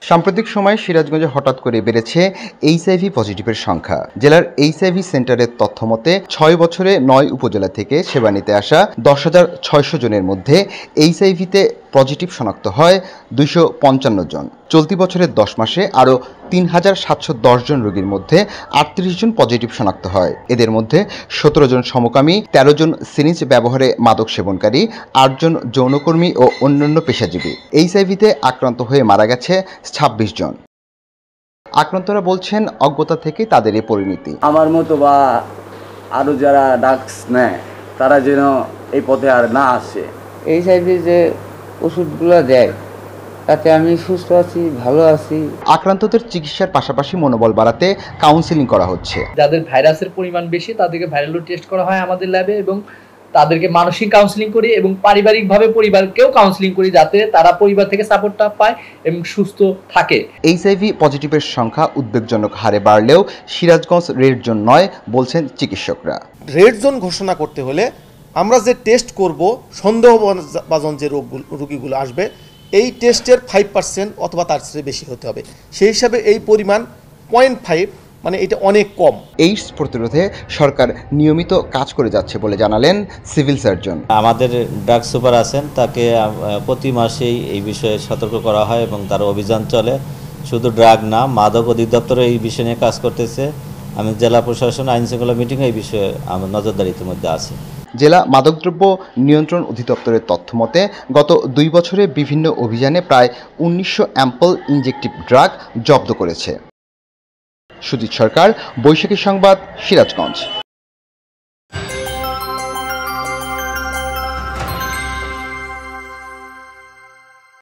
সাম্প্রতিক সময়ে সিরাজগঞ্জে হঠাৎ করে বেড়েছে এইচআইভি পজিটিভের সংখ্যা। জেলার এইচআইভি সেন্টারের তথ্যমতে ৬ বছরে ৯ উপজেলা থেকে সেবা নিতে আসা ১০,৬০০ জনের মধ্যে এইচআইভিতে পজিটিভ শনাক্ত হয় ২৫৫ জন। চলতি বছরের ১০ মাসে আরও ৩,৭১০ জন রোগীর মধ্যে ৩৮ জন পজিটিভ শনাক্ত হয়। এদের মধ্যে ১৭ জন সমকামী, ১৩ জন সিরিঞ্জ ব্যবহারে মাদক সেবনকারী, ৮ জন যৌনকর্মী ও অন্যান্য পেশাজীবী। এইচআইভিতে আক্রান্ত হয়ে মারা গেছে ২৬ জন। আক্রান্তরা বলছেন অজ্ঞতা থেকে তাদের এই পরিণতি। আমার মতো বা আরও যারা ড্রাগস নেয় তারা যেন এই পথে আর না আসে। এইচআইভি যে ওষুধগুলো দেয় তাতে আমি সুস্থ আছি, ভালো আছি। আক্রান্তদের চিকিৎসার পাশাপাশি মনোবল বাড়াতে কাউন্সেলিং করা হচ্ছে। যাদের ভাইরাসের পরিমাণ বেশি তাদেরকে ভাইরাল লোড টেস্ট করা হয় আমাদের ল্যাবে এবং তাদেরকে মানসিক কাউন্সেলিং করি এবং পারিবারিকভাবে পরিবারকেও কাউন্সেলিং করি যাতে তারা পরিবার থেকে সাপোর্টটা পায় এবং সুস্থ থাকে। এইচআইভি পজিটিভের সংখ্যা উদ্বেগজনক হারে বাড়লেও সিরাজগঞ্জ রেড জোন নয় বলছেন চিকিৎসকরা। রেড জোন ঘোষণা করতে হলে আমরা যে টেস্ট করব, সন্দেহভাজন যে রোগীগুলো আসবে, এই টেস্টের 5% অথবা তার চেয়ে বেশি হতে হবে। সেই হিসাবে এই পরিমাণ 0.5, মানে এটা অনেক কম। এইডস প্রতিরোধে সরকার নিয়মিত কাজ করে যাচ্ছে বলে জানালেন সিভিল সার্জন। আমাদের ড্রাগ সুপার আছেন, তাকে প্রতি মাসেই এই বিষয়ে সতর্ক করা হয় এবং তার অভিযান চলে। শুধু ড্রাগ না, মাদক অধিদপ্তরও এই বিষয় নিয়ে কাজ করতেছে। আমি জেলা প্রশাসন আইন শৃঙ্খলা মিটিংয়ে এই বিষয়ে আমার নজরদারির মধ্যে আছে। জেলা মাদকদ্রব্য নিয়ন্ত্রণ অধিদপ্তরের তথ্যমতে গত 2 বছরে বিভিন্ন অভিযানে প্রায় 1900 অ্যাম্পল ইনজেকটিভ ড্রাগ জব্দ করেছে। সুজিত সরকার, বৈশাখী সংবাদ, সিরাজগঞ্জ।